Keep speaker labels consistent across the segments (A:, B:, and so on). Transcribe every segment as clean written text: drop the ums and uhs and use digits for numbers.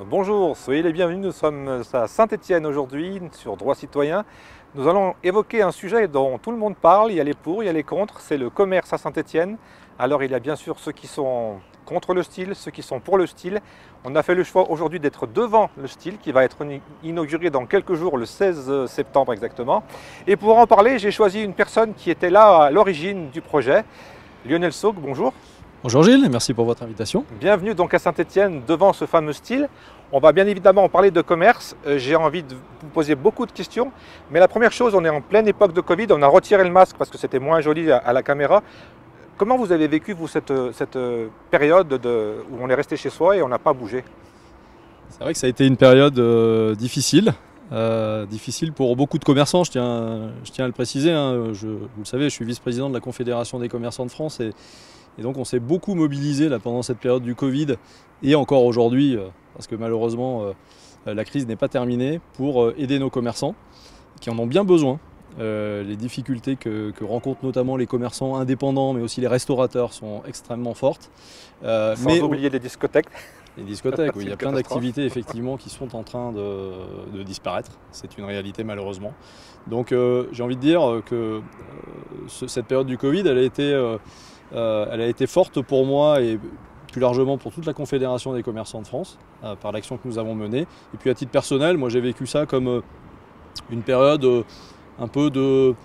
A: Bonjour, soyez les bienvenus, nous sommes à Saint-Étienne aujourd'hui sur Droits Citoyens. Nous allons évoquer un sujet dont tout le monde parle, il y a les pour, il y a les contre, c'est le commerce à Saint-Étienne. Alors il y a bien sûr ceux qui sont contre le style, ceux qui sont pour le style. On a fait le choix aujourd'hui d'être devant le style qui va être inauguré dans quelques jours, le 16 septembre exactement. Et pour en parler, j'ai choisi une personne qui était là à l'origine du projet, Lionel Saugue, bonjour.
B: Bonjour Gilles, merci pour votre invitation.
A: Bienvenue donc à Saint-Étienne devant ce fameux style. On va bien évidemment parler de commerce. J'ai envie de vous poser beaucoup de questions. Mais la première chose, on est en pleine époque de Covid. On a retiré le masque parce que c'était moins joli à la caméra. Comment vous avez vécu, vous, cette période où on est resté chez soi et on n'a pas bougé?
B: C'est vrai que ça a été une période difficile. Difficile pour beaucoup de commerçants, je tiens à le préciser. Vous le savez, je suis vice-président de la Confédération des commerçants de France. Et donc on s'est beaucoup mobilisé là, pendant cette période du Covid et encore aujourd'hui, parce que malheureusement la crise n'est pas terminée, pour aider nos commerçants qui en ont bien besoin. Les difficultés que rencontrent notamment les commerçants indépendants, mais aussi les restaurateurs, sont extrêmement fortes.
A: Sans oublier les discothèques.
B: Les discothèques, oui, il y a plein d'activités effectivement qui sont en train de disparaître. C'est une réalité malheureusement. Donc j'ai envie de dire que cette période du Covid, elle a été forte pour moi et plus largement pour toute la Confédération des commerçants de France, par l'action que nous avons menée. Et puis à titre personnel, moi j'ai vécu ça comme une période un peu de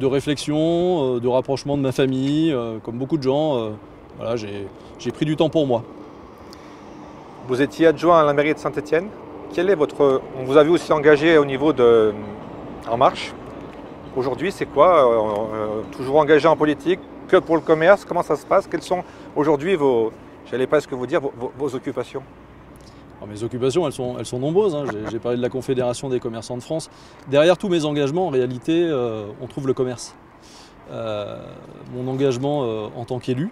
B: réflexion, de rapprochement de ma famille, comme beaucoup de gens. Voilà, j'ai pris du temps pour moi.
A: Vous étiez adjoint à la mairie de Saint-Étienne. On vous a vu aussi engagé au niveau de En Marche. Aujourd'hui, c'est quoi toujours engagé en politique, que pour le commerce? Comment ça se passe? Quelles sont aujourd'hui j'allais presque vous dire, vos occupations?
B: Alors, mes occupations, elles sont nombreuses. J'ai parlé de la Confédération des commerçants de France. Derrière tous mes engagements, en réalité, on trouve le commerce. Mon engagement en tant qu'élu,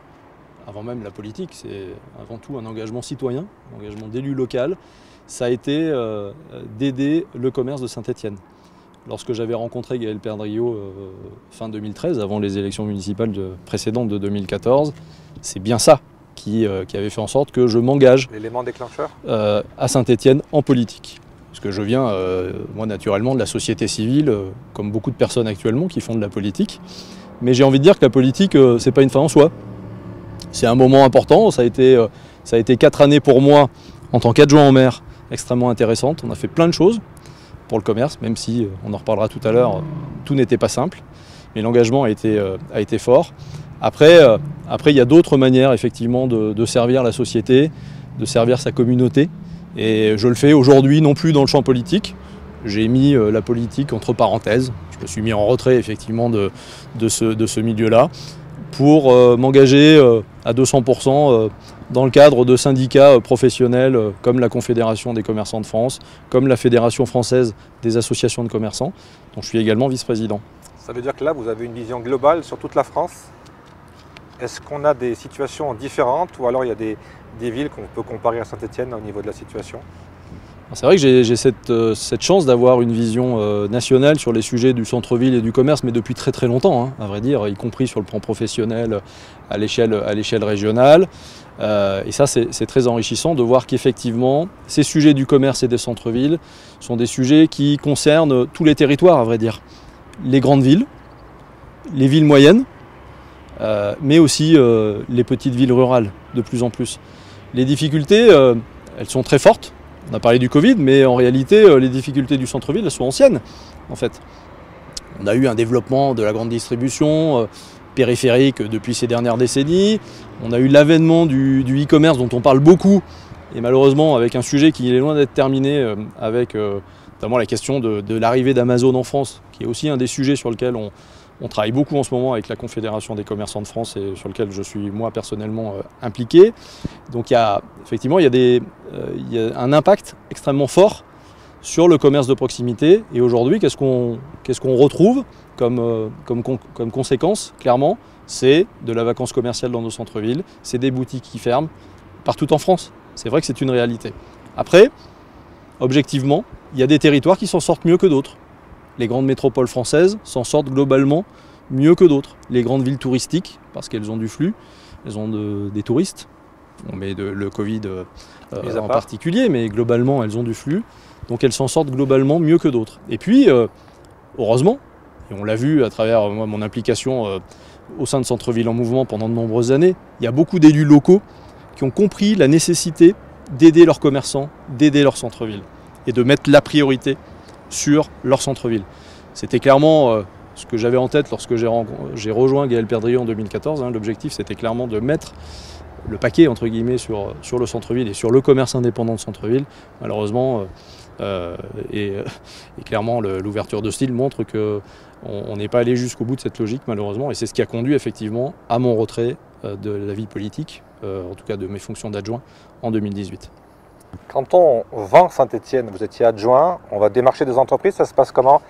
B: avant même la politique, c'est avant tout un engagement citoyen, un engagement d'élu local. Ça a été d'aider le commerce de Saint-Étienne. Lorsque j'avais rencontré Gaël Perdriau fin 2013, avant les élections municipales précédentes de 2014, c'est bien ça qui avait fait en sorte que je m'engage
A: l'élément déclencheur
B: à Saint-Étienne en politique. Parce que je viens, moi naturellement, de la société civile, comme beaucoup de personnes actuellement qui font de la politique. Mais j'ai envie de dire que la politique, c'est pas une fin en soi. C'est un moment important, ça a été 4 années pour moi en tant qu'adjoint au maire, extrêmement intéressante. On a fait plein de choses pour le commerce, même si, on en reparlera tout à l'heure, tout n'était pas simple. Mais l'engagement a été fort. Après, il y a d'autres manières effectivement de servir la société, de servir sa communauté. Et je le fais aujourd'hui non plus dans le champ politique. J'ai mis la politique entre parenthèses. Je me suis mis en retrait effectivement de ce milieu-là, pour m'engager à 200% dans le cadre de syndicats professionnels comme la Confédération des commerçants de France, comme la Fédération française des associations de commerçants, dont je suis également vice-président.
A: Ça veut dire que là, vous avez une vision globale sur toute la France. Est-ce qu'on a des situations différentes ou alors il y a des villes qu'on peut comparer à Saint-Étienne au niveau de la situation?
B: C'est vrai que j'ai cette chance d'avoir une vision nationale sur les sujets du centre-ville et du commerce, mais depuis très très longtemps, à vrai dire, y compris sur le plan professionnel à l'échelle régionale. Et ça, c'est très enrichissant de voir qu'effectivement, ces sujets du commerce et des centres-villes sont des sujets qui concernent tous les territoires, à vrai dire. Les grandes villes, les villes moyennes, mais aussi les petites villes rurales, de plus en plus. Les difficultés, elles sont très fortes. On a parlé du Covid, mais en réalité, les difficultés du centre-ville, elles sont anciennes, en fait. On a eu un développement de la grande distribution périphérique depuis ces dernières décennies. On a eu l'avènement du e-commerce dont on parle beaucoup, et malheureusement avec un sujet qui est loin d'être terminé, avec notamment la question de l'arrivée d'Amazon en France, qui est aussi un des sujets sur lesquels on travaille beaucoup en ce moment avec la Confédération des commerçants de France et sur lequel je suis moi personnellement impliqué. Donc effectivement, il y a un impact extrêmement fort sur le commerce de proximité. Et aujourd'hui, qu'est-ce qu'on retrouve comme conséquence? Clairement, c'est de la vacance commerciale dans nos centres-villes, c'est des boutiques qui ferment partout en France. C'est vrai que c'est une réalité. Après, objectivement, il y a des territoires qui s'en sortent mieux que d'autres. Les grandes métropoles françaises s'en sortent globalement mieux que d'autres. Les grandes villes touristiques, parce qu'elles ont du flux, elles ont des touristes, On met le Covid en particulier, mais globalement, elles ont du flux. Donc elles s'en sortent globalement mieux que d'autres. Et puis, heureusement, et on l'a vu à travers mon implication au sein de Centre-Ville en Mouvement pendant de nombreuses années, il y a beaucoup d'élus locaux qui ont compris la nécessité d'aider leurs commerçants, d'aider leur centre-ville et de mettre la priorité sur leur centre-ville. C'était clairement ce que j'avais en tête lorsque j'ai rejoint Gaël Perdriau en 2014. L'objectif, c'était clairement de mettre le paquet entre guillemets sur le centre-ville et sur le commerce indépendant de centre-ville. Malheureusement, et clairement l'ouverture de style montre qu'on n'est pas allé jusqu'au bout de cette logique malheureusement, et c'est ce qui a conduit effectivement à mon retrait de la vie politique, en tout cas de mes fonctions d'adjoint en 2018.
A: Quand on vend Saint-Étienne, vous étiez adjoint, on va démarcher des entreprises, ça se passe comment?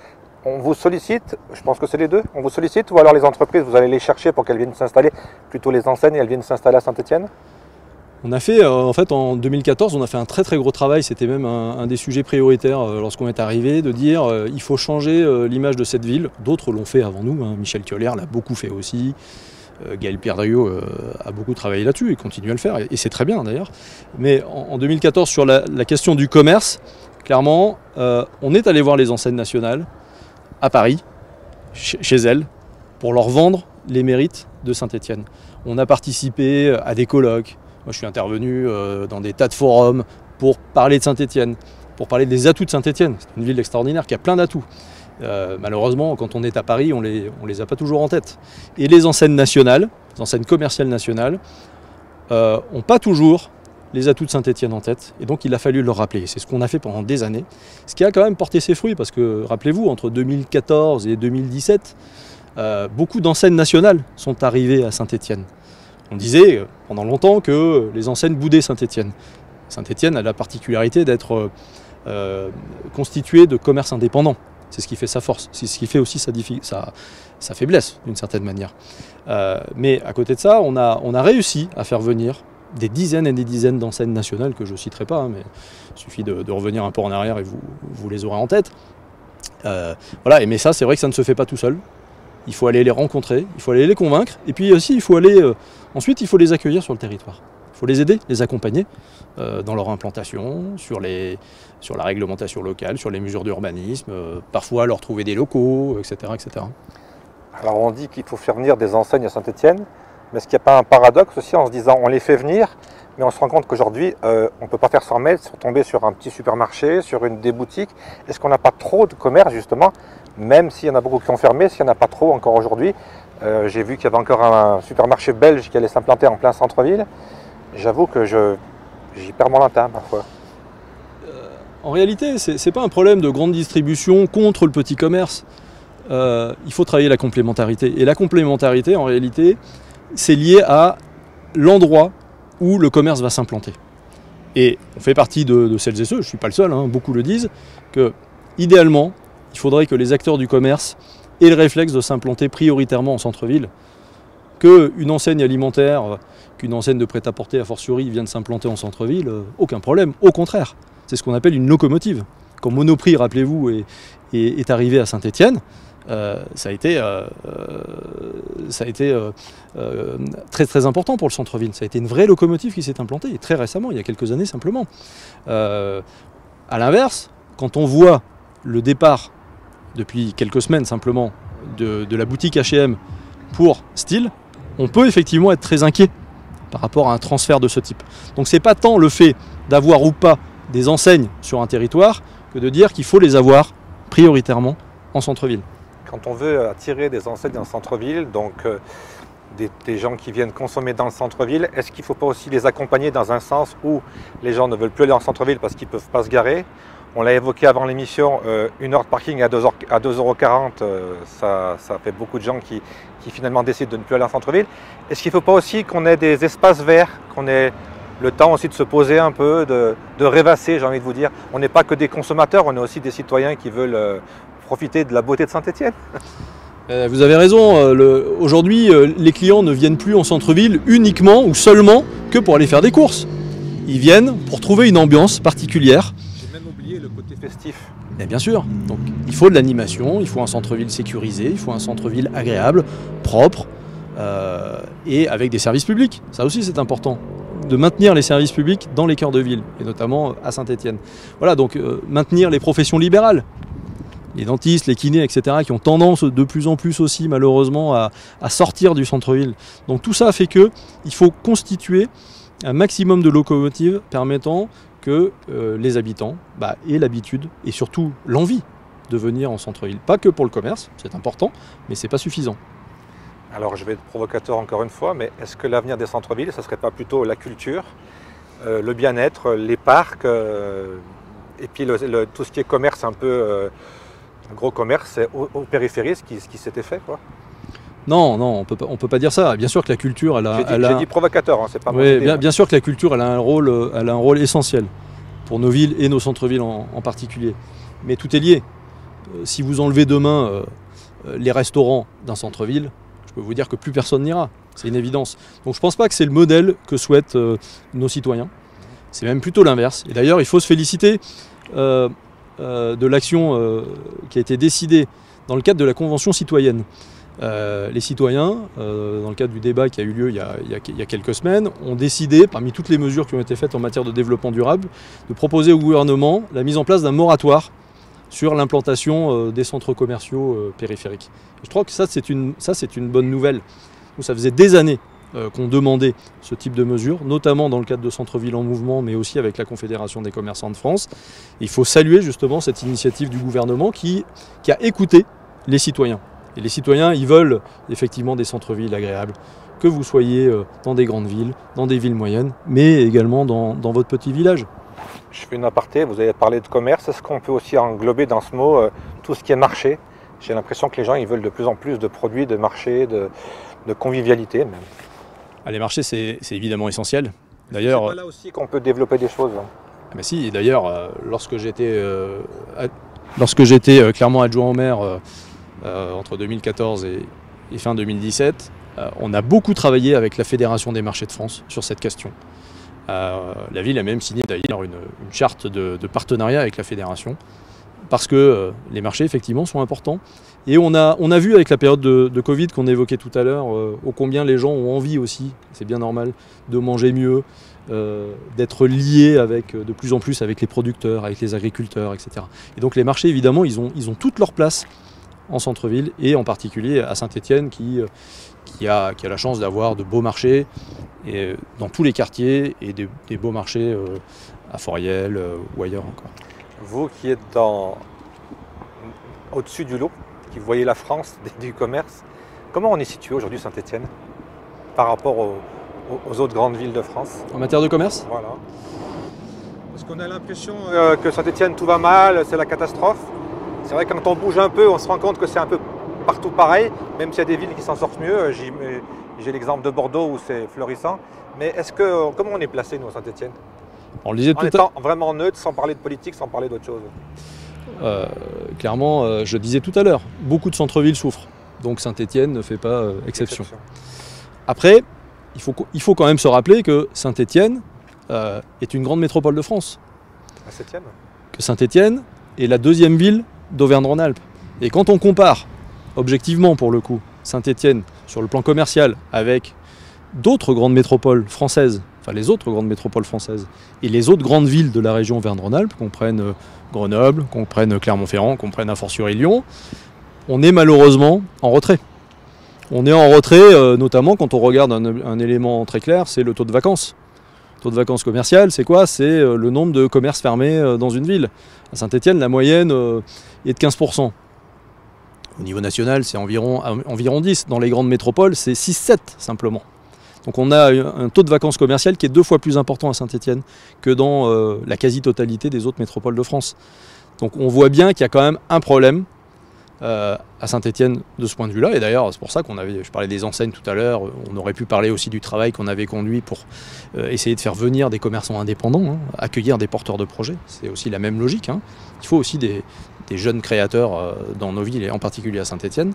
A: On vous sollicite, je pense que c'est les deux, on vous sollicite, ou alors les entreprises, vous allez les chercher pour qu'elles viennent s'installer, plutôt les enseignes, elles viennent s'installer à Saint-Étienne?
B: On a fait, en fait, en 2014, on a fait un très gros travail, c'était même un des sujets prioritaires lorsqu'on est arrivé, de dire il faut changer l'image de cette ville. D'autres l'ont fait avant nous, Michel Thiollière l'a beaucoup fait aussi, Gaël Perdriau a beaucoup travaillé là-dessus et continue à le faire, et c'est très bien d'ailleurs. Mais en 2014, sur la question du commerce, clairement, on est allé voir les enseignes nationales à Paris, chez elles, pour leur vendre les mérites de Saint-Étienne. On a participé à des colloques. Moi, je suis intervenu dans des tas de forums pour parler de Saint-Étienne, pour parler des atouts de Saint-Étienne. C'est une ville extraordinaire qui a plein d'atouts. Malheureusement, quand on est à Paris, on les a pas toujours en tête. Et les enseignes nationales, les enseignes commerciales nationales, n'ont pas toujours les atouts de Saint-Étienne en tête. Et donc, il a fallu leur rappeler. C'est ce qu'on a fait pendant des années. Ce qui a quand même porté ses fruits, parce que, rappelez-vous, entre 2014 et 2017, beaucoup d'enseignes nationales sont arrivées à Saint-Étienne. On disait pendant longtemps que les enseignes boudaient Saint-Étienne. Saint-Étienne a la particularité d'être constituée de commerces indépendants. C'est ce qui fait sa force, c'est ce qui fait aussi sa faiblesse d'une certaine manière. Mais à côté de ça, on a réussi à faire venir des dizaines et des dizaines d'enseignes nationales que je ne citerai pas, mais il suffit de revenir un peu en arrière et vous les aurez en tête. Voilà, mais ça, c'est vrai que ça ne se fait pas tout seul. Il faut aller les rencontrer, il faut aller les convaincre, et puis aussi il faut aller, ensuite il faut les accueillir sur le territoire. Il faut les aider, les accompagner dans leur implantation, sur la réglementation locale, sur les mesures d'urbanisme, parfois leur trouver des locaux, etc., etc.
A: Alors on dit qu'il faut faire venir des enseignes à Saint-Étienne, mais est-ce qu'il n'y a pas un paradoxe aussi en se disant on les fait venir, mais on se rend compte qu'aujourd'hui on ne peut pas faire 100 mètres, tomber sur un petit supermarché, sur des boutiques. Est-ce qu'on n'a pas trop de commerce justement, même s'il y en a beaucoup qui ont fermé, s'il n'y en a pas trop encore aujourd'hui? J'ai vu qu'il y avait encore un supermarché belge qui allait s'implanter en plein centre-ville. J'avoue que j'y perds mon latin parfois.
B: En réalité, ce n'est pas un problème de grande distribution contre le petit commerce. Il faut travailler la complémentarité. Et la complémentarité, en réalité, c'est lié à l'endroit où le commerce va s'implanter. Et on fait partie de celles et ceux, je ne suis pas le seul, beaucoup le disent, que idéalement, il faudrait que les acteurs du commerce aient le réflexe de s'implanter prioritairement en centre-ville. Qu'une enseigne alimentaire, qu'une enseigne de prêt-à-porter a fortiori vienne s'implanter en centre-ville, aucun problème. Au contraire, c'est ce qu'on appelle une locomotive. Quand Monoprix, rappelez-vous, est arrivé à Saint-Étienne, ça a été très important pour le centre-ville. Ça a été une vraie locomotive qui s'est implantée, et très récemment, il y a quelques années simplement. À l'inverse, quand on voit le départ, depuis quelques semaines simplement, de la boutique H&M pour Style, on peut effectivement être très inquiet par rapport à un transfert de ce type. Donc c'est pas tant le fait d'avoir ou pas des enseignes sur un territoire que de dire qu'il faut les avoir prioritairement en centre-ville.
A: Quand on veut attirer des enseignes dans le centre-ville, donc des gens qui viennent consommer dans le centre-ville, est-ce qu'il ne faut pas aussi les accompagner dans un sens où les gens ne veulent plus aller en centre-ville parce qu'ils ne peuvent pas se garer? On l'a évoqué avant l'émission, une heure de parking à 2,40 €, ça fait beaucoup de gens qui finalement décident de ne plus aller en centre-ville. Est-ce qu'il ne faut pas aussi qu'on ait des espaces verts, qu'on ait le temps aussi de se poser un peu, de rêvasser, j'ai envie de vous dire? On n'est pas que des consommateurs, on est aussi des citoyens qui veulent profiter de la beauté de Saint-Étienne.
B: Vous avez raison, aujourd'hui les clients ne viennent plus en centre-ville uniquement ou seulement que pour aller faire des courses. Ils viennent pour trouver une ambiance particulière.
A: J'ai même oublié le côté festif.
B: Et bien sûr, donc il faut de l'animation, il faut un centre-ville sécurisé, il faut un centre-ville agréable, propre et avec des services publics. Ça aussi c'est important. de maintenir les services publics dans les cœurs de ville, et notamment à Saint-Étienne. Voilà, donc maintenir les professions libérales, les dentistes, les kinés, etc., qui ont tendance de plus en plus aussi malheureusement à sortir du centre-ville. Donc tout ça fait qu'il faut constituer un maximum de locomotives permettant que les habitants aient l'habitude et surtout l'envie de venir en centre-ville. Pas que pour le commerce, c'est important, mais c'est pas suffisant.
A: Alors je vais être provocateur encore une fois, mais est-ce que l'avenir des centres-villes, ce ne serait pas plutôt la culture, le bien-être, les parcs, et puis tout ce qui est commerce un peu, gros commerce, c'est au périphérie ce qui s'était fait, quoi?
B: Non, on peut pas dire ça. Bien sûr que la culture,
A: j'ai dit provocateur, hein, c'est pas mon
B: oui,
A: idée.
B: bien sûr que la culture, elle a un rôle essentiel pour nos villes et nos centres-villes en particulier. Mais tout est lié. Si vous enlevez demain les restaurants d'un centre-ville, je peux vous dire que plus personne n'ira. C'est une évidence. Donc je ne pense pas que c'est le modèle que souhaitent nos citoyens. C'est même plutôt l'inverse. Et d'ailleurs, il faut se féliciter de l'action qui a été décidée dans le cadre de la Convention citoyenne. Les citoyens, dans le cadre du débat qui a eu lieu il y a quelques semaines, ont décidé, parmi toutes les mesures qui ont été faites en matière de développement durable, de proposer au gouvernement la mise en place d'un moratoire sur l'implantation des centres commerciaux périphériques. Je crois que ça c'est une bonne nouvelle. Nous, ça faisait des années qu'on demandait ce type de mesures, notamment dans le cadre de centres-villes en mouvement, mais aussi avec la Confédération des commerçants de France. Il faut saluer justement cette initiative du gouvernement qui a écouté les citoyens. Et les citoyens, ils veulent effectivement des centres-villes agréables, que vous soyez dans des grandes villes, dans des villes moyennes, mais également dans votre petit village.
A: Je fais une aparté, vous avez parlé de commerce, est-ce qu'on peut aussi englober dans ce mot tout ce qui est marché? J'ai l'impression que les gens ils veulent de plus en plus de produits, de marché, de convivialité même.
B: Les marchés, c'est évidemment essentiel.
A: D'ailleurs, c'est pas là aussi qu'on peut développer des choses.
B: Mais si, d'ailleurs, lorsque j'étais clairement adjoint au maire entre 2014 et fin 2017, on a beaucoup travaillé avec la Fédération des marchés de France sur cette question. La ville a même signé d'ailleurs une charte de partenariat avec la fédération parce que les marchés effectivement sont importants. Et on a vu avec la période de Covid qu'on évoquait tout à l'heure ô combien les gens ont envie aussi, c'est bien normal, de manger mieux, d'être liés de plus en plus avec les producteurs, avec les agriculteurs, etc. Et donc les marchés évidemment ils ont toute leur place en centre-ville et en particulier à Saint-Étienne qui a la chance d'avoir de beaux marchés et, dans tous les quartiers et des beaux marchés à Foriel ou ailleurs encore.
A: Vous qui êtes au-dessus du lot, qui voyez la France du commerce, comment on est situé aujourd'hui Saint-Étienne par rapport aux autres grandes villes de France?
B: En matière de commerce?
A: Voilà. Parce qu'on a l'impression que Saint-Étienne tout va mal, c'est la catastrophe. C'est vrai que quand on bouge un peu, on se rend compte que c'est un peu partout pareil, même s'il y a des villes qui s'en sortent mieux. J'ai l'exemple de Bordeaux où c'est florissant. Mais comment on est placé, nous, à Saint-Étienne?
B: On le disait
A: en étant vraiment neutre, sans parler de politique, sans parler d'autre chose.
B: Clairement, je disais tout à l'heure, beaucoup de centres-villes souffrent. Donc Saint-Étienne ne fait pas exception. Après, il faut quand même se rappeler que Saint-Étienne est une grande métropole de France.
A: Saint-Étienne.
B: Que Saint-Étienne est la deuxième ville d'Auvergne-Rhône-Alpes. Et quand on compare, objectivement pour le coup, Saint-Étienne sur le plan commercial avec d'autres grandes métropoles françaises, enfin les autres grandes métropoles françaises, et les autres grandes villes de la région Auvergne-Rhône-Alpes, qu'on prenne Grenoble, qu'on prenne Clermont-Ferrand, qu'on prenne a fortiori Lyon, on est malheureusement en retrait. On est en retrait, notamment quand on regarde un élément très clair, c'est le taux de vacances. Le taux de vacances commerciales, c'est quoi? C'est le nombre de commerces fermés dans une ville. À Saint-Étienne, la moyenne est de 15%. Au niveau national, c'est environ 10. Dans les grandes métropoles, c'est 6-7 simplement. Donc on a un taux de vacances commerciales qui est 2 fois plus important à Saint-Étienne que dans la quasi-totalité des autres métropoles de France. Donc on voit bien qu'il y a quand même un problème à Saint-Étienne de ce point de vue-là. Et d'ailleurs, c'est pour ça je parlais des enseignes tout à l'heure, on aurait pu parler aussi du travail qu'on avait conduit pour essayer de faire venir des commerçants indépendants, accueillir des porteurs de projets. C'est aussi la même logique. Il faut aussi des jeunes créateurs dans nos villes, et en particulier à Saint-Étienne.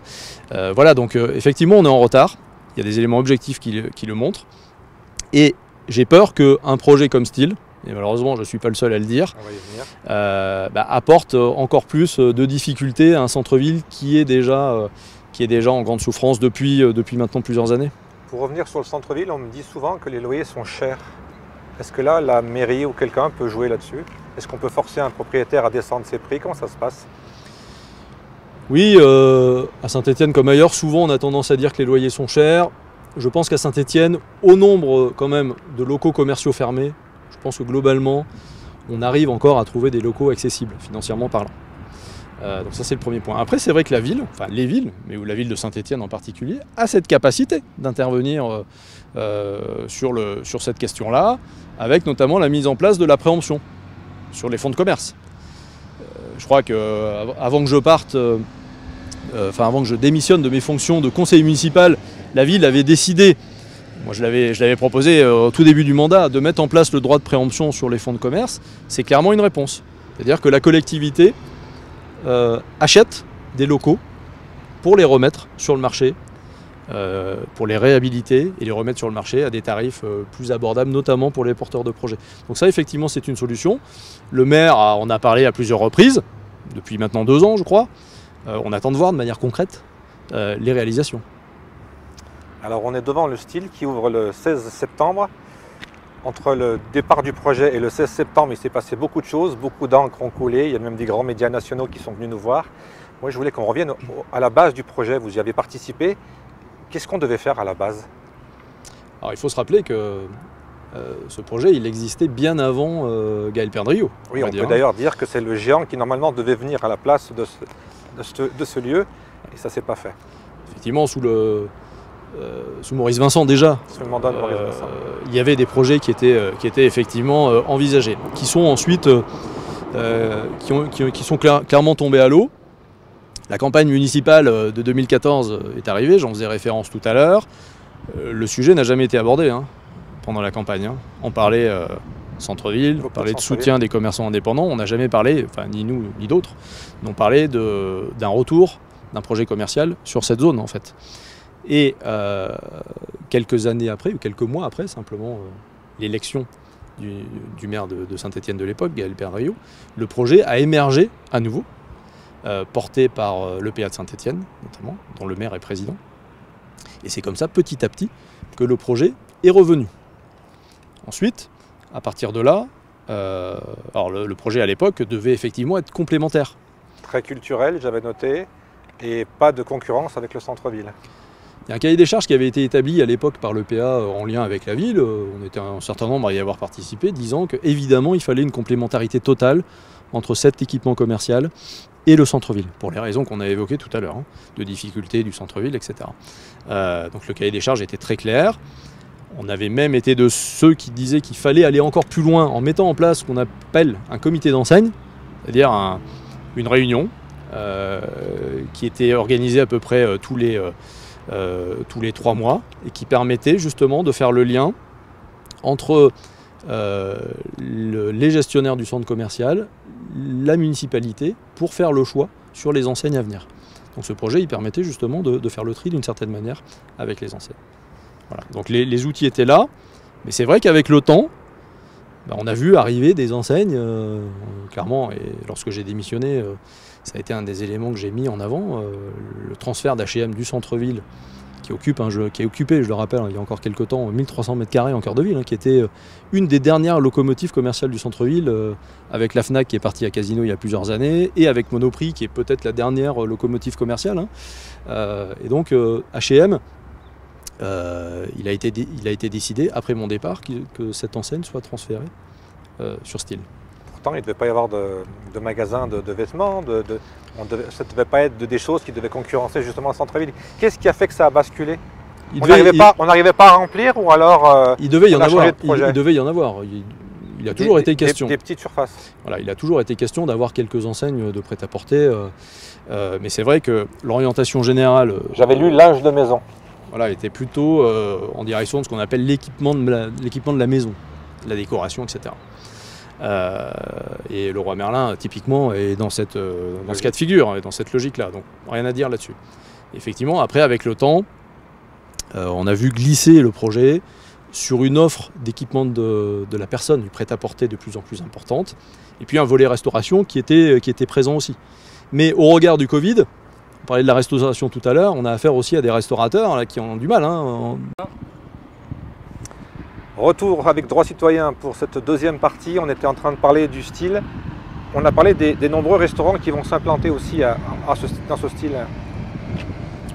B: Voilà, donc effectivement, on est en retard. Il y a des éléments objectifs qui le montrent. Et j'ai peur qu'un projet comme Steel, et malheureusement je ne suis pas le seul à le dire, apporte encore plus de difficultés à un centre-ville qui est déjà en grande souffrance depuis maintenant plusieurs années.
A: Pour revenir sur le centre-ville, on me dit souvent que les loyers sont chers. Est-ce que là, la mairie ou quelqu'un peut jouer là-dessus? Est-ce qu'on peut forcer un propriétaire à descendre ses prix? Comment ça se passe?
B: Oui, à Saint-Étienne comme ailleurs, souvent on a tendance à dire que les loyers sont chers. Je pense qu'à Saint-Étienne, au nombre quand même de locaux commerciaux fermés, je pense que globalement, on arrive encore à trouver des locaux accessibles, financièrement parlant. Donc ça c'est le premier point. Après c'est vrai que la ville, enfin les villes, mais la ville de Saint-Étienne en particulier, a cette capacité d'intervenir sur cette question-là, avec notamment la mise en place de la préemption sur les fonds de commerce. Je crois qu'avant que je parte, avant que je démissionne de mes fonctions de conseiller municipal, la ville avait décidé, moi je l'avais proposé au tout début du mandat, de mettre en place le droit de préemption sur les fonds de commerce. C'est clairement une réponse. C'est-à-dire que la collectivité achète des locaux pour les remettre sur le marché, pour les réhabiliter et les remettre sur le marché à des tarifs plus abordables, notamment pour les porteurs de projets. Donc ça, effectivement, c'est une solution. Le maire en a parlé à plusieurs reprises, depuis maintenant 2 ans, je crois. On attend de voir de manière concrète les réalisations.
A: Alors on est devant le style qui ouvre le 16 septembre. Entre le départ du projet et le 16 septembre, il s'est passé beaucoup de choses, beaucoup d'encre ont coulé, il y a même des grands médias nationaux qui sont venus nous voir. Moi je voulais qu'on revienne à la base du projet, vous y avez participé. Qu'est-ce qu'on devait faire à la base?
B: Alors il faut se rappeler que ce projet il existait bien avant Gaël Perdriau.
A: Oui, on peut d'ailleurs dire que c'est le géant qui normalement devait venir à la place de ce lieu, et ça ne s'est pas fait.
B: Effectivement, sous Maurice Vincent déjà,
A: sous le mandat de Maurice Vincent.
B: Il y avait des projets qui étaient effectivement envisagés, qui sont ensuite qui sont clairement tombés à l'eau. La campagne municipale de 2014 est arrivée, j'en faisais référence tout à l'heure. Le sujet n'a jamais été abordé pendant la campagne. On parlait centre-ville, on parlait de soutien des commerçants indépendants, on n'a jamais parlé, enfin ni nous ni d'autres, n'ont parlé d'un retour d'un projet commercial sur cette zone en fait. Et quelques années après, ou quelques mois après, simplement l'élection du maire de Saint-Étienne de l'époque, Gaël Perdriau, le projet a émergé à nouveau, porté par l'EPA de Saint-Étienne, notamment, dont le maire est président. Et c'est comme ça, petit à petit, que le projet est revenu. Ensuite, à partir de là, alors le projet à l'époque devait effectivement être complémentaire.
A: Très culturel, j'avais noté, et pas de concurrence avec le centre-ville.
B: Il y a un cahier des charges qui avait été établi à l'époque par l'EPA en lien avec la ville. On était un certain nombre à y avoir participé, disant qu'évidemment il fallait une complémentarité totale entre cet équipement commercial et le centre-ville, pour les raisons qu'on a évoquées tout à l'heure, de difficultés du centre-ville, etc. Donc le cahier des charges était très clair. On avait même été de ceux qui disaient qu'il fallait aller encore plus loin en mettant en place ce qu'on appelle un comité d'enseigne, c'est-à-dire une réunion qui était organisée à peu près tous les 3 mois et qui permettait justement de faire le lien entre les gestionnaires du centre commercial, la municipalité, pour faire le choix sur les enseignes à venir. Donc ce projet il permettait justement de faire le tri d'une certaine manière avec les enseignes. Voilà. Donc les outils étaient là, mais c'est vrai qu'avec le temps, on a vu arriver des enseignes, clairement, et lorsque j'ai démissionné, ça a été un des éléments que j'ai mis en avant, le transfert d'H&M du centre-ville, qui est occupé, je le rappelle, il y a encore quelques temps, 1300 m² en cœur de ville, qui était une des dernières locomotives commerciales du centre-ville, avec la Fnac qui est partie à Casino il y a plusieurs années, et avec Monoprix qui est peut-être la dernière locomotive commerciale. Et donc H&M, il a été décidé, après mon départ, que cette enseigne soit transférée sur Style.
A: Pourtant, il ne devait pas y avoir de magasins de vêtements, ça ne devait pas être des choses qui devaient concurrencer justement le centre-ville. Qu'est-ce qui a fait que ça a basculé? On n'arrivait pas à remplir, ou alors
B: il devait y en avoir. Il devait y en avoir. Il a toujours été question.
A: Des petites surfaces.
B: Voilà, il a toujours été question d'avoir quelques enseignes de prêt-à-porter. Mais c'est vrai que l'orientation générale...
A: J'avais lu linge de maison.
B: Voilà, était plutôt en direction de ce qu'on appelle l'équipement de la maison, la décoration, etc. Et Leroy Merlin, typiquement, est dans ce cas de figure, dans cette logique-là. Donc, rien à dire là-dessus. Effectivement, après, avec le temps, on a vu glisser le projet sur une offre d'équipement de la personne, du prêt-à-porter de plus en plus importante, et puis un volet restauration qui était présent aussi. Mais au regard du Covid, on parlait de la restauration tout à l'heure, on a affaire aussi à des restaurateurs là, qui ont du mal.
A: Retour avec Droit Citoyen pour cette deuxième partie. On était en train de parler du style. On a parlé des nombreux restaurants qui vont s'implanter aussi dans ce style.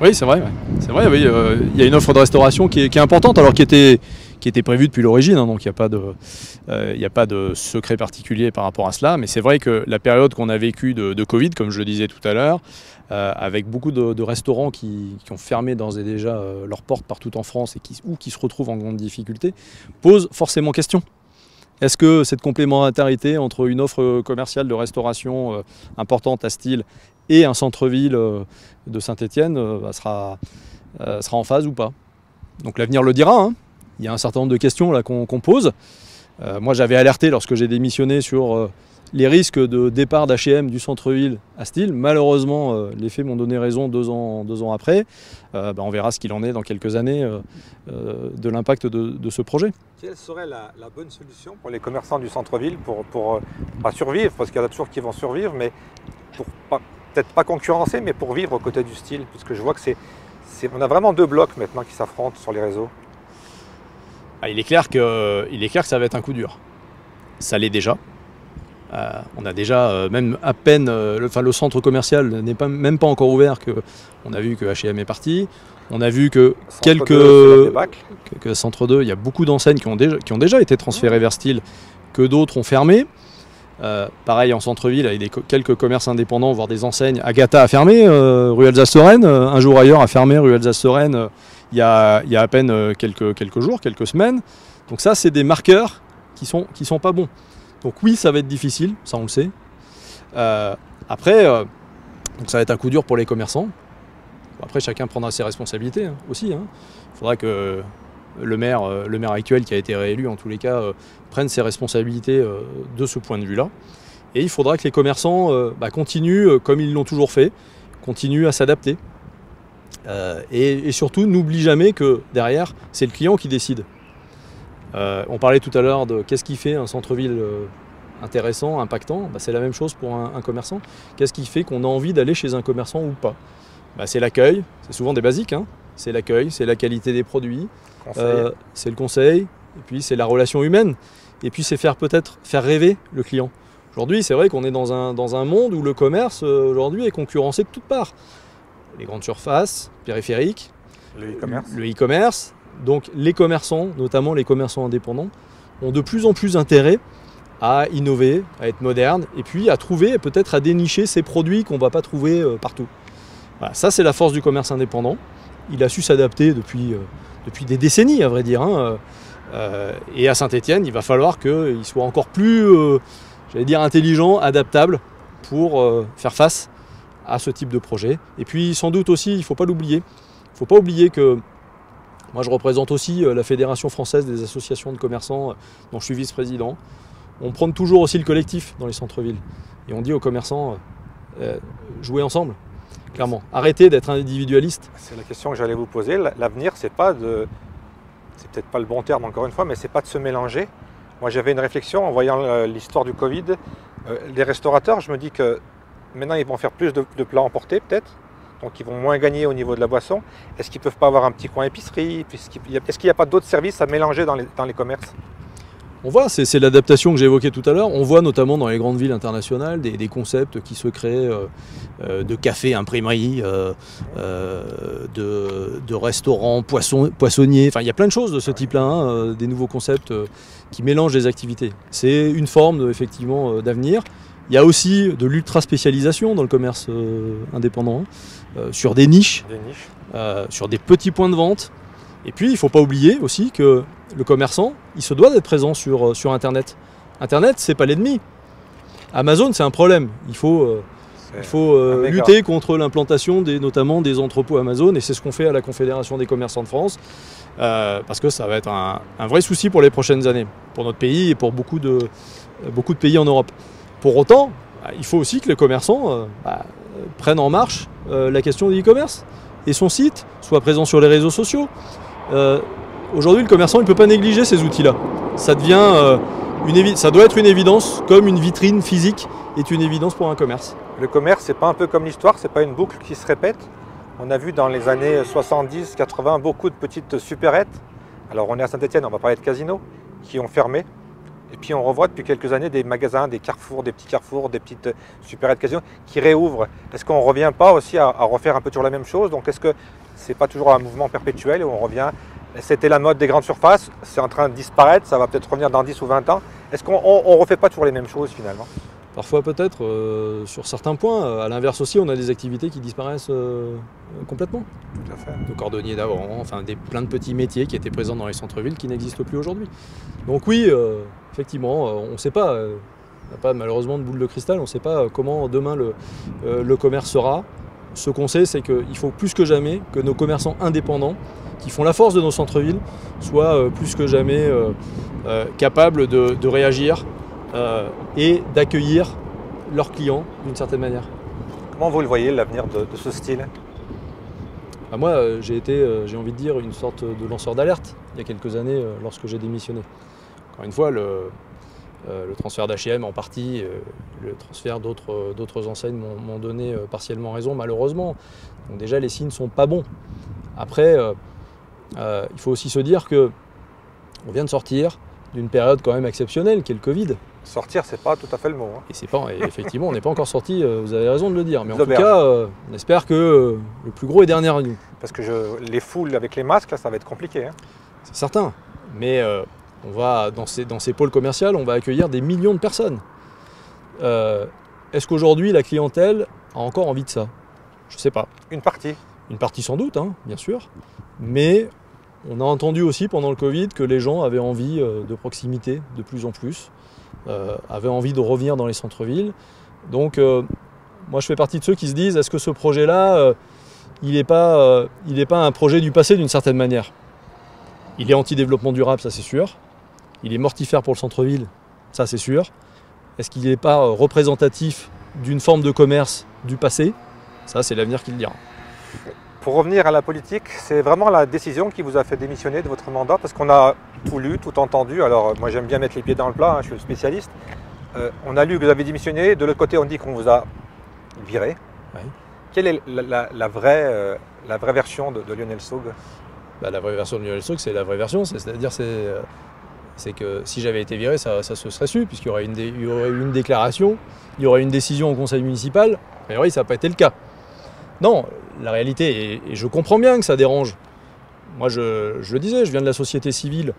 B: Oui, c'est vrai. Ouais. C'est vrai, oui, y a une offre de restauration qui est importante, alors qui était prévue depuis l'origine, hein, donc il n'y a pas de secret particulier par rapport à cela. Mais c'est vrai que la période qu'on a vécue de Covid, comme je le disais tout à l'heure, avec beaucoup de restaurants qui ont fermé d'ores et déjà leurs portes partout en France ou qui se retrouvent en grande difficulté, pose forcément question. Est-ce que cette complémentarité entre une offre commerciale de restauration importante à Style et un centre-ville de Saint-Étienne sera en phase ou pas? Donc l'avenir le dira, hein. Il y a un certain nombre de questions là qu'on pose. Moi j'avais alerté lorsque j'ai démissionné sur les risques de départ d'H&M du centre-ville à Style. Malheureusement, les faits m'ont donné raison 2 ans après. On verra ce qu'il en est dans quelques années de l'impact de ce projet.
A: Quelle serait la bonne solution pour les commerçants du centre-ville pour pas survivre, parce qu'il y en a toujours qui vont survivre, mais pour peut-être pas concurrencer, mais pour vivre aux côtés du Style? Parce que je vois que on a vraiment 2 blocs maintenant qui s'affrontent sur les réseaux.
B: Il est clair que ça va être un coup dur. Ça l'est déjà. On a déjà même à peine, le centre commercial n'est même pas encore ouvert, on a vu que H&M est parti. On a vu que Centre 2, il y a beaucoup d'enseignes qui ont déjà été transférées vers Style, que d'autres ont fermé. Pareil en centre-ville, avec quelques commerces indépendants, voire des enseignes. Agatha a fermé, rue Alsace-Lorraine. Un jour ailleurs a fermé, rue Alsace-Lorraine, il y a à peine quelques jours, quelques semaines. Donc ça, c'est des marqueurs qui sont pas bons. Donc oui, ça va être difficile, ça on le sait. Après, donc ça va être un coup dur pour les commerçants. Après, chacun prendra ses responsabilités aussi. Il faudra que le maire actuel qui a été réélu, en tous les cas, prenne ses responsabilités de ce point de vue-là. Et il faudra que les commerçants continuent, comme ils l'ont toujours fait, continuent à s'adapter. Et surtout, n'oublie jamais que derrière, c'est le client qui décide. On parlait tout à l'heure de qu'est-ce qui fait un centre-ville intéressant, impactant. C'est la même chose pour un commerçant. Qu'est-ce qui fait qu'on a envie d'aller chez un commerçant ou pas? C'est l'accueil, c'est souvent des basiques. C'est l'accueil, c'est la qualité des produits, c'est le conseil, et puis c'est la relation humaine. Et puis c'est peut-être faire rêver le client. Aujourd'hui, c'est vrai qu'on est dans un monde où le commerce aujourd'hui est concurrencé de toutes parts. Les grandes surfaces, périphériques, le e-commerce. Donc les commerçants, notamment les commerçants indépendants, ont de plus en plus intérêt à innover, à être modernes, et puis à trouver, peut-être à dénicher ces produits qu'on ne va pas trouver partout. Voilà, ça c'est la force du commerce indépendant. Il a su s'adapter depuis des décennies, à vrai dire. Et à Saint-Étienne, il va falloir qu'il soit encore plus, intelligent, adaptable pour faire face à ce type de projet. Et puis sans doute aussi, il ne faut pas l'oublier. Il ne faut pas oublier que moi je représente aussi la Fédération française des associations de commerçants, dont je suis vice-président. On prône toujours aussi le collectif dans les centres-villes. Et on dit aux commerçants, jouez ensemble. Clairement, arrêtez d'être individualiste.
A: C'est la question que j'allais vous poser. L'avenir, c'est peut-être pas le bon terme encore une fois, mais c'est pas de se mélanger. Moi, j'avais une réflexion en voyant l'histoire du Covid. Les restaurateurs, je me dis que maintenant, ils vont faire plus de plats emportés, peut-être. Donc, ils vont moins gagner au niveau de la boisson. Est-ce qu'ils peuvent pas avoir un petit coin épicerie? Est-ce qu'il n'y a pas d'autres services à mélanger dans les commerces?
B: On voit, c'est l'adaptation que j'ai évoquée tout à l'heure. On voit notamment dans les grandes villes internationales des concepts qui se créent de cafés, imprimeries, de restaurants, poissonniers. Enfin, il y a plein de choses de ce type-là, des nouveaux concepts qui mélangent les activités. C'est une forme effectivement d'avenir. Il y a aussi de l'ultra-spécialisation dans le commerce indépendant, sur des niches, sur des petits points de vente. Et puis, il ne faut pas oublier aussi que le commerçant, il se doit d'être présent sur Internet. Internet, c'est pas l'ennemi. Amazon, c'est un problème. Il faut lutter contre l'implantation notamment des entrepôts Amazon, et c'est ce qu'on fait à la Confédération des commerçants de France, parce que ça va être un vrai souci pour les prochaines années, pour notre pays et pour beaucoup de pays en Europe. Pour autant, il faut aussi que les commerçants prennent en marche la question du e-commerce, et son site soit présent sur les réseaux sociaux. Aujourd'hui, le commerçant ne peut pas négliger ces outils-là. Ça doit être une évidence, comme une vitrine physique est une évidence pour un commerce.
A: Le commerce, c'est pas un peu comme l'histoire, c'est pas une boucle qui se répète. On a vu dans les années 70-80 beaucoup de petites supérettes Alors on est à Saint-Étienne, on va parler de casinos qui ont fermé. Et puis on revoit depuis quelques années des magasins, des carrefours, des petits carrefours, des petites supérettes casinos qui réouvrent. Est-ce qu'on ne revient pas aussi à refaire un peu toujours la même chose? Donc est-ce que c'est pas toujours un mouvement perpétuel où on revient? C'était la mode des grandes surfaces, c'est en train de disparaître, ça va peut-être revenir dans 10 ou 20 ans. Est-ce qu'on ne refait pas toujours les mêmes choses finalement?
B: Parfois peut-être, sur certains points. À l'inverse aussi, on a des activités qui disparaissent complètement.
A: Tout à fait.
B: Le cordonnier d'avant, enfin plein de petits métiers qui étaient présents dans les centres-villes qui n'existent plus aujourd'hui. Donc oui, effectivement, on ne sait pas, on n'a pas malheureusement de boule de cristal, on ne sait pas comment demain le commerce sera. Ce qu'on sait, c'est qu'il faut plus que jamais que nos commerçants indépendants, qui font la force de nos centres-villes, soient plus que jamais capables de réagir et d'accueillir leurs clients d'une certaine manière.
A: Comment vous le voyez, l'avenir de ce style?
B: Moi, j'ai été, j'ai envie de dire, une sorte de lanceur d'alerte il y a quelques années lorsque j'ai démissionné. Encore une fois, le transfert d'H&M en partie, le transfert d'autres enseignes m'ont donné partiellement raison, malheureusement. Donc déjà, les signes ne sont pas bons. Après, il faut aussi se dire qu'on vient de sortir d'une période quand même exceptionnelle, qui est le Covid.
A: Sortir, c'est pas tout à fait le mot. Hein.
B: Et effectivement, on n'est pas encore sorti, vous avez raison de le dire. Mais en tout cas, on espère que le plus gros est derrière nous.
A: Parce que les foules avec les masques, là, ça va être compliqué. Hein.
B: C'est certain. Mais on va, dans ces pôles commerciaux, on va accueillir des millions de personnes. Est-ce qu'aujourd'hui, la clientèle a encore envie de ça? Je ne sais pas.
A: Une partie.
B: Une partie sans doute, hein, bien sûr. Mais on a entendu aussi pendant le Covid que les gens avaient envie de proximité de plus en plus, avaient envie de revenir dans les centres-villes. Donc moi je fais partie de ceux qui se disent, est-ce que ce projet-là, il n'est pas un projet du passé d'une certaine manière? Il est anti-développement durable, ça c'est sûr. Il est mortifère pour le centre-ville, ça c'est sûr. Est-ce qu'il n'est pas représentatif d'une forme de commerce du passé? Ça c'est l'avenir qui le dira.
A: Pour revenir à la politique, c'est vraiment la décision qui vous a fait démissionner de votre mandat, parce qu'on a tout lu, tout entendu. Alors moi j'aime bien mettre les pieds dans le plat, hein, je suis le spécialiste. On a lu que vous avez démissionné, de l'autre côté on dit qu'on vous a viré.
B: Oui.
A: Quelle est la vraie version de Lionel Saugue?
B: La vraie version de Lionel Saugue, c'est la vraie version, c'est-à-dire c'est que si j'avais été viré, ça se serait su, puisqu'il y aurait eu une déclaration, il y aurait une décision au conseil municipal. A priori, ça n'a pas été le cas. Non, la réalité, et je comprends bien que ça dérange. Moi, je le disais, je viens de la société civile.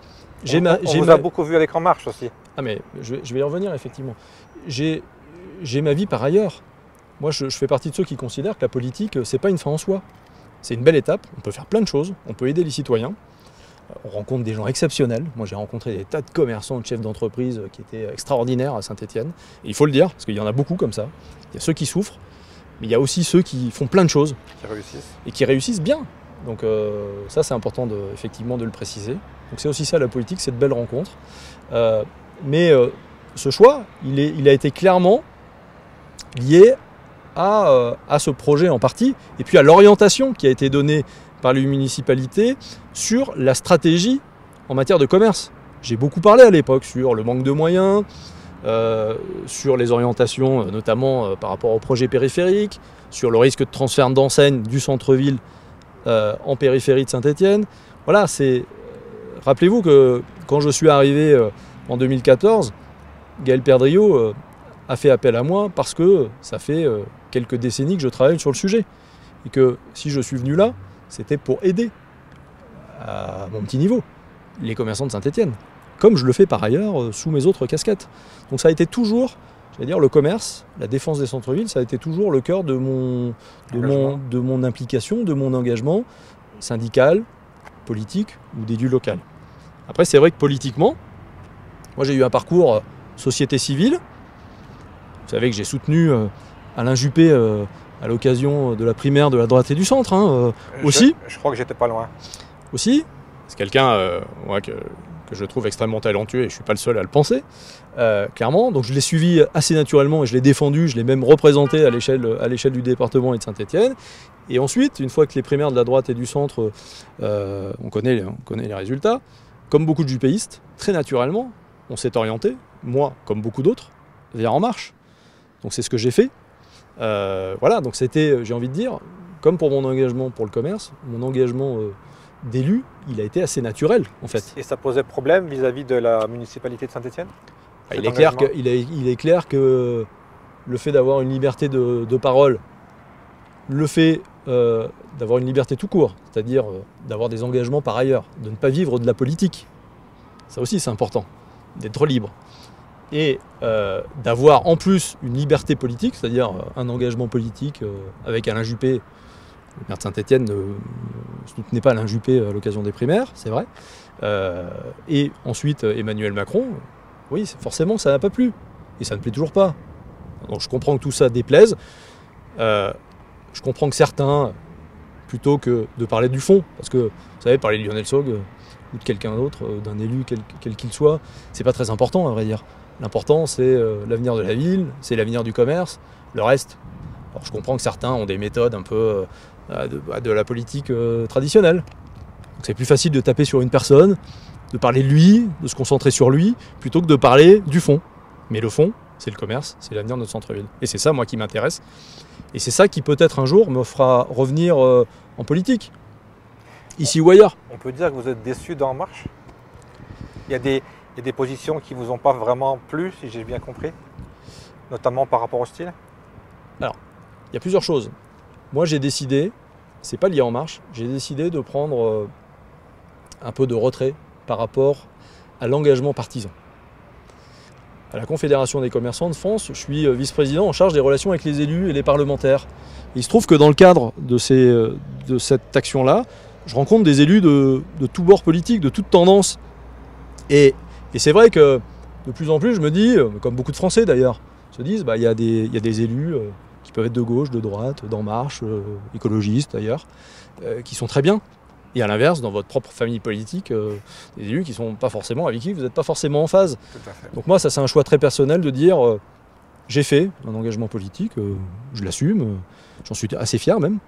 A: On vous a beaucoup vu avec En Marche aussi.
B: Ah mais je vais y revenir, effectivement. J'ai ma vie par ailleurs. Moi, je fais partie de ceux qui considèrent que la politique, c'est pas une fin en soi. C'est une belle étape, on peut faire plein de choses, on peut aider les citoyens. On rencontre des gens exceptionnels. Moi, j'ai rencontré des tas de commerçants, de chefs d'entreprise qui étaient extraordinaires à Saint-Étienne. Et il faut le dire, parce qu'il y en a beaucoup comme ça. Il y a ceux qui souffrent, mais il y a aussi ceux qui font plein de choses.
A: Qui réussissent.
B: Et qui réussissent bien. Donc ça, c'est important effectivement de le préciser. Donc c'est aussi ça la politique, c'est de belles rencontres. Mais ce choix, il a été clairement lié à ce projet en partie, et puis à l'orientation qui a été donnée par les municipalités sur la stratégie en matière de commerce. J'ai beaucoup parlé à l'époque sur le manque de moyens, sur les orientations notamment par rapport au projet périphérique, sur le risque de transfert d'enseignes du centre-ville en périphérie de Saint-Étienne. Voilà, rappelez-vous que quand je suis arrivé en 2014, Gaël Perdriau a fait appel à moi parce que ça fait quelques décennies que je travaille sur le sujet. Et que si je suis venu là, c'était pour aider à mon petit niveau les commerçants de Saint-Étienne, comme je le fais par ailleurs sous mes autres casquettes. Donc ça a été toujours, j'allais dire, le commerce, la défense des centres-villes, ça a été toujours le cœur de mon implication, de mon engagement syndical, politique ou d'élu local. Après, c'est vrai que politiquement, moi j'ai eu un parcours société civile. Vous savez que j'ai soutenu Alain Juppé à l'occasion de la primaire de la droite et du centre, aussi.
A: Je crois que j'étais pas loin.
B: Aussi, c'est quelqu'un que je trouve extrêmement talentueux et je ne suis pas le seul à le penser, clairement. Donc je l'ai suivi assez naturellement et je l'ai défendu, je l'ai même représenté à l'échelle du département et de Saint-Étienne. Et ensuite, une fois que les primaires de la droite et du centre, on connaît les résultats, comme beaucoup de juppéistes, très naturellement, on s'est orienté, moi comme beaucoup d'autres, vers En Marche. Donc c'est ce que j'ai fait. Voilà, donc c'était, j'ai envie de dire, comme pour mon engagement pour le commerce, mon engagement d'élu, il a été assez naturel en fait.
A: Et ça posait problème vis-à-vis de la municipalité de Saint-Étienne?
B: Il est clair que le fait d'avoir une liberté de parole, le fait d'avoir une liberté tout court, c'est-à-dire d'avoir des engagements par ailleurs, de ne pas vivre de la politique, ça aussi c'est important, d'être libre. Et d'avoir en plus une liberté politique, c'est-à-dire un engagement politique avec Alain Juppé. Le maire de Saint-Étienne ne soutenait pas Alain Juppé à l'occasion des primaires, c'est vrai. Et ensuite Emmanuel Macron, oui, forcément ça n'a pas plu. Et ça ne plaît toujours pas. Donc je comprends que tout ça déplaise. Je comprends que certains, plutôt que de parler du fond, parce que vous savez, parler de Lionel Sogg ou de quelqu'un d'autre, d'un élu quel qu'il soit, c'est pas très important à vrai dire. L'important c'est l'avenir de la ville, c'est l'avenir du commerce, le reste. Alors je comprends que certains ont des méthodes un peu de la politique traditionnelle. Donc c'est plus facile de taper sur une personne, de parler de lui, de se concentrer sur lui, plutôt que de parler du fond. Mais le fond, c'est le commerce, c'est l'avenir de notre centre-ville. Et c'est ça, moi, qui m'intéresse. Et c'est ça qui, peut-être un jour, me fera revenir en politique, ici ou ailleurs.
A: On peut dire que vous êtes déçu d'En Marche? Il y a des positions qui ne vous ont pas vraiment plu, si j'ai bien compris, notamment par rapport au style?
B: Alors, il y a plusieurs choses. Moi, j'ai décidé, c'est pas lié à En Marche, j'ai décidé de prendre un peu de retrait par rapport à l'engagement partisan. À la Confédération des commerçants de France, je suis vice-président en charge des relations avec les élus et les parlementaires. Et il se trouve que dans le cadre de cette action-là, je rencontre des élus de tous bords politiques, de toutes tendances. Et c'est vrai que de plus en plus, je me dis, comme beaucoup de Français d'ailleurs, se disent, il y a des élus qui peuvent être de gauche, de droite, d'En Marche, écologistes d'ailleurs, qui sont très bien. Et à l'inverse, dans votre propre famille politique, des élus qui sont pas forcément, avec qui vous n'êtes pas forcément en phase.
A: Tout à fait.
B: Donc moi, ça c'est un choix très personnel de dire, j'ai fait un engagement politique, je l'assume, j'en suis assez fier même.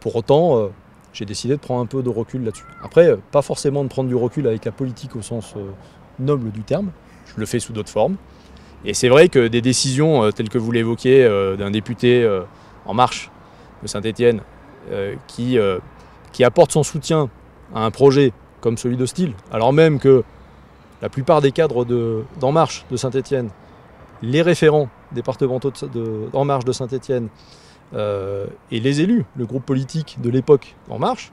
B: Pour autant, j'ai décidé de prendre un peu de recul là-dessus. Après, pas forcément de prendre du recul avec la politique au sens noble du terme, je le fais sous d'autres formes. Et c'est vrai que des décisions telles que vous l'évoquiez d'un député En Marche de Saint-Étienne qui apporte son soutien à un projet comme celui de Steel, alors même que la plupart des cadres d'En Marche de Saint-Étienne, les référents départementaux d'En Marche de Saint-Étienne et les élus, le groupe politique de l'époque En Marche,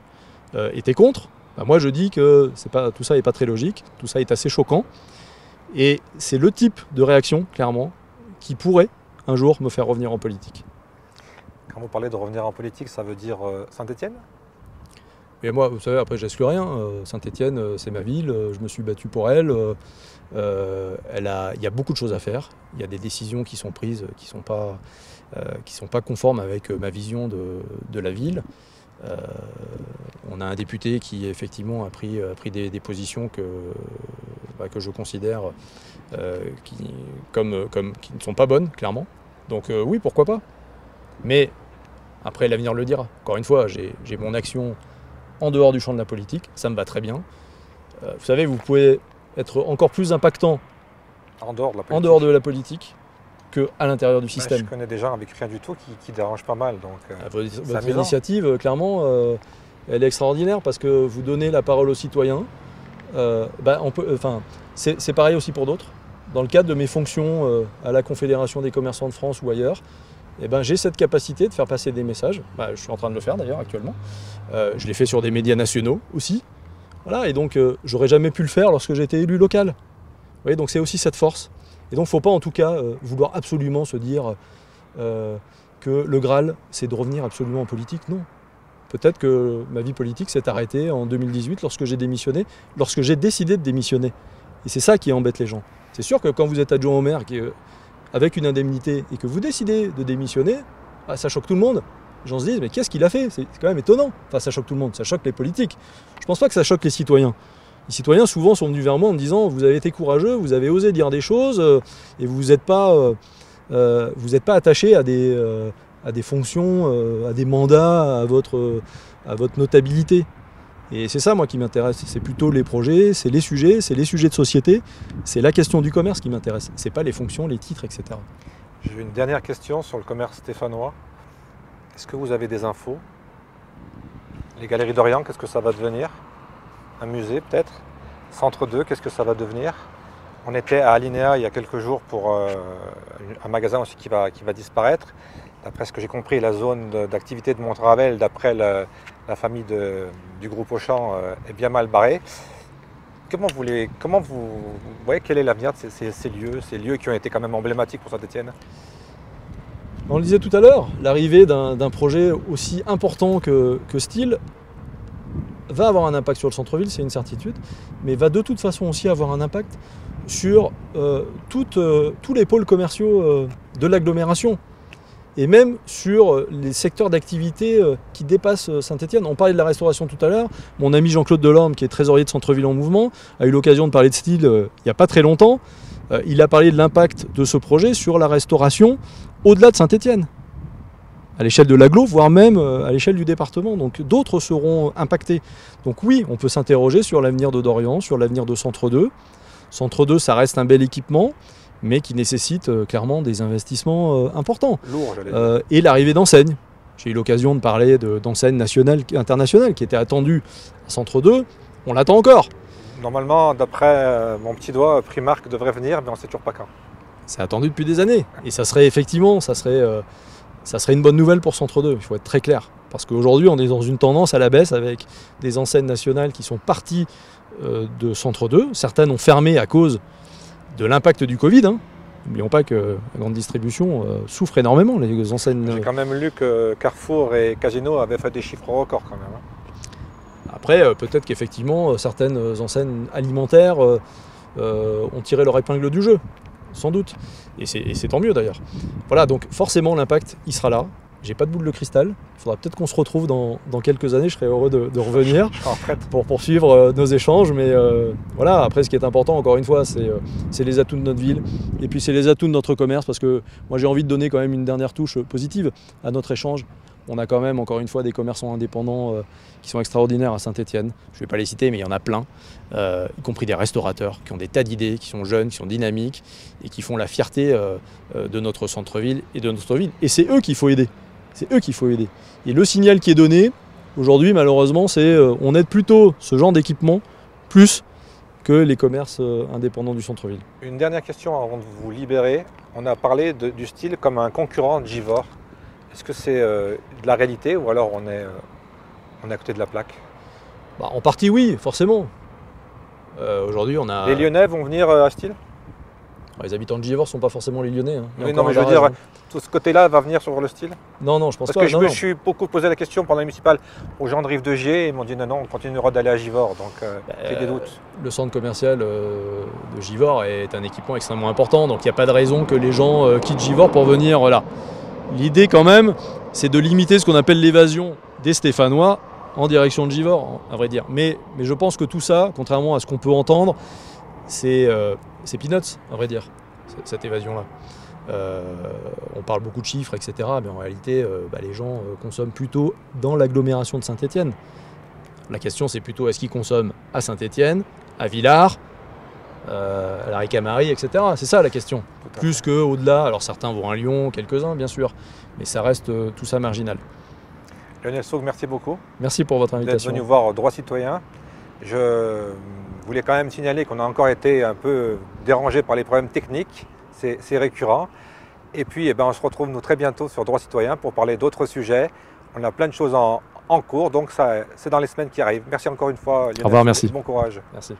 B: étaient contre, moi je dis que tout ça n'est pas très logique, tout ça est assez choquant. Et c'est le type de réaction, clairement, qui pourrait un jour me faire revenir en politique.
A: Quand vous parlez de revenir en politique, ça veut dire Saint-Étienne?
B: Et moi, vous savez, après, j'exclus rien. Saint-Étienne, c'est ma ville, je me suis battu pour elle. Il y a beaucoup de choses à faire. Il y a des décisions qui sont prises qui sont pas conformes avec ma vision de la ville. On a un député qui, effectivement, a pris des positions que je considère qui ne sont pas bonnes, clairement. Donc oui, pourquoi pas. Mais après, l'avenir le dira. Encore une fois, j'ai mon action en dehors du champ de la politique, ça me va très bien. Vous savez, vous pouvez être encore plus impactant
A: en dehors
B: de la politique qu'à l'intérieur du système.
A: Je connais des gens avec rien du tout qui dérangent pas mal. Donc,
B: votre initiative, clairement, elle est extraordinaire parce que vous donnez la parole aux citoyens. C'est pareil aussi pour d'autres. Dans le cadre de mes fonctions à la Confédération des commerçants de France ou ailleurs, j'ai cette capacité de faire passer des messages. Je suis en train de le faire d'ailleurs actuellement. Je l'ai fait sur des médias nationaux aussi. Voilà, et donc j'aurais jamais pu le faire lorsque j'étais élu local. Vous voyez, donc c'est aussi cette force. Et donc il ne faut pas en tout cas vouloir absolument se dire que le Graal c'est de revenir absolument en politique. Non. Peut-être que ma vie politique s'est arrêtée en 2018 lorsque j'ai démissionné, lorsque j'ai décidé de démissionner. Et c'est ça qui embête les gens. C'est sûr que quand vous êtes adjoint au maire avec une indemnité et que vous décidez de démissionner, ça choque tout le monde. Les gens se disent, mais qu'est-ce qu'il a fait? C'est quand même étonnant. Enfin, ça choque tout le monde, ça choque les politiques. Je ne pense pas que ça choque les citoyens. Les citoyens, souvent, sont venus vers moi en me disant, vous avez été courageux, vous avez osé dire des choses, et vous n'êtes pas attaché à des fonctions, à des mandats, à votre notabilité. Et c'est ça, moi, qui m'intéresse. C'est plutôt les projets, c'est les sujets de société, c'est la question du commerce qui m'intéresse. C'est pas les fonctions, les titres, etc.
A: J'ai une dernière question sur le commerce stéphanois. Est-ce que vous avez des infos Les Galeries d'Orient, qu'est-ce que ça va devenir? Un musée peut-être? Centre 2, qu'est-ce que ça va devenir? On était à Alinéa il y a quelques jours pour un magasin aussi qui va disparaître. D'après ce que j'ai compris, la zone d'activité de Montravel, d'après la famille du groupe Auchan, est bien mal barrée. Comment vous voyez quel est l'avenir de ces lieux qui ont été quand même emblématiques pour Saint-Étienne?
B: On le disait tout à l'heure, l'arrivée d'un projet aussi important que Steel va avoir un impact sur le centre-ville, c'est une certitude, mais va de toute façon aussi avoir un impact sur tous les pôles commerciaux de l'agglomération et même sur les secteurs d'activité qui dépassent Saint-Étienne. On parlait de la restauration tout à l'heure. Mon ami Jean-Claude Delorme, qui est trésorier de Centre-Ville en Mouvement, a eu l'occasion de parler de Steel il n'y a pas très longtemps. Il a parlé de l'impact de ce projet sur la restauration au-delà de Saint-Étienne, à l'échelle de l'agglo, voire même à l'échelle du département. Donc d'autres seront impactés. Donc oui, on peut s'interroger sur l'avenir de Dorian, sur l'avenir de Centre 2. Centre 2, ça reste un bel équipement, mais qui nécessite clairement des investissements importants.
A: Lourd, j'allais dire.
B: Et l'arrivée d'enseignes. J'ai eu l'occasion de parler d'enseignes nationales, internationales, qui étaient attendues à Centre 2. On l'attend encore.
A: Normalement, d'après mon petit doigt, Primark devrait venir, mais on ne sait toujours pas quand.
B: C'est attendu depuis des années. Et ça serait effectivement, ça serait une bonne nouvelle pour Centre 2, il faut être très clair. Parce qu'aujourd'hui, on est dans une tendance à la baisse avec des enseignes nationales qui sont parties de Centre 2. Certaines ont fermé à cause de l'impact du Covid. N'oublions pas que la grande distribution souffre énormément, les enseignes.
A: J'ai quand même lu que Carrefour et Casino avaient fait des chiffres records quand même.
B: Après, peut-être qu'effectivement, certaines enseignes alimentaires ont tiré leur épingle du jeu. Sans doute. Et c'est tant mieux d'ailleurs. Voilà, donc forcément l'impact, il sera là. J'ai pas de boule de cristal. Il faudra peut-être qu'on se retrouve dans quelques années. Je serais heureux de revenir pour poursuivre nos échanges. Mais voilà, après ce qui est important, encore une fois, c'est les atouts de notre ville. Et puis c'est les atouts de notre commerce. Parce que moi j'ai envie de donner quand même une dernière touche positive à notre échange. On a quand même, encore une fois, des commerçants indépendants qui sont extraordinaires à Saint-Étienne. Je ne vais pas les citer, mais il y en a plein, y compris des restaurateurs qui ont des tas d'idées, qui sont jeunes, qui sont dynamiques et qui font la fierté de notre centre-ville et de notre ville. Et c'est eux qu'il faut aider. C'est eux qu'il faut aider. Et le signal qui est donné, aujourd'hui, malheureusement, c'est on aide plutôt ce genre d'équipement plus que les commerces indépendants du centre-ville.
A: Une dernière question avant de vous libérer. On a parlé du Steel comme un concurrent de Givor. Est-ce que c'est de la réalité ou alors on est à côté de la plaque?
B: En partie oui, forcément. Aujourd'hui on a...
A: Les Lyonnais vont venir à Steel?
B: Les habitants de Givors ne sont pas forcément les Lyonnais.
A: Oui, non, mais je veux dire, tout ce côté-là va venir sur le Steel?
B: Non, je pense pas.
A: Parce que je me suis beaucoup posé la question pendant les municipales aux gens de Rive de Gier et ils m'ont dit non, on continuera d'aller à Givors, donc j'ai des doutes.
B: Le centre commercial de Givors est un équipement extrêmement important, donc il n'y a pas de raison que les gens quittent Givors pour venir là. L'idée quand même, c'est de limiter ce qu'on appelle l'évasion des Stéphanois en direction de Givors, à vrai dire. Mais je pense que tout ça, contrairement à ce qu'on peut entendre, c'est peanuts, à vrai dire, cette évasion-là. On parle beaucoup de chiffres, etc. Mais en réalité, les gens consomment plutôt dans l'agglomération de Saint-Étienne. La question, c'est plutôt est-ce qu'ils consomment à Saint-Étienne, à Villars, à la Ricamarie, etc. C'est ça la question. Plus qu'au-delà. Alors certains vont à Lyon, quelques-uns bien sûr, mais ça reste tout ça marginal.
A: Lionel Saugue, merci beaucoup.
B: Merci pour votre invitation.
A: D'être venu voir Droit Citoyen. Je voulais quand même signaler qu'on a encore été un peu dérangé par les problèmes techniques. C'est récurrent. Et puis on se retrouve nous très bientôt sur Droit Citoyen pour parler d'autres sujets. On a plein de choses en cours, donc c'est dans les semaines qui arrivent. Merci encore une fois Lionel.
B: Au revoir, merci.
A: Bon courage.
B: Merci.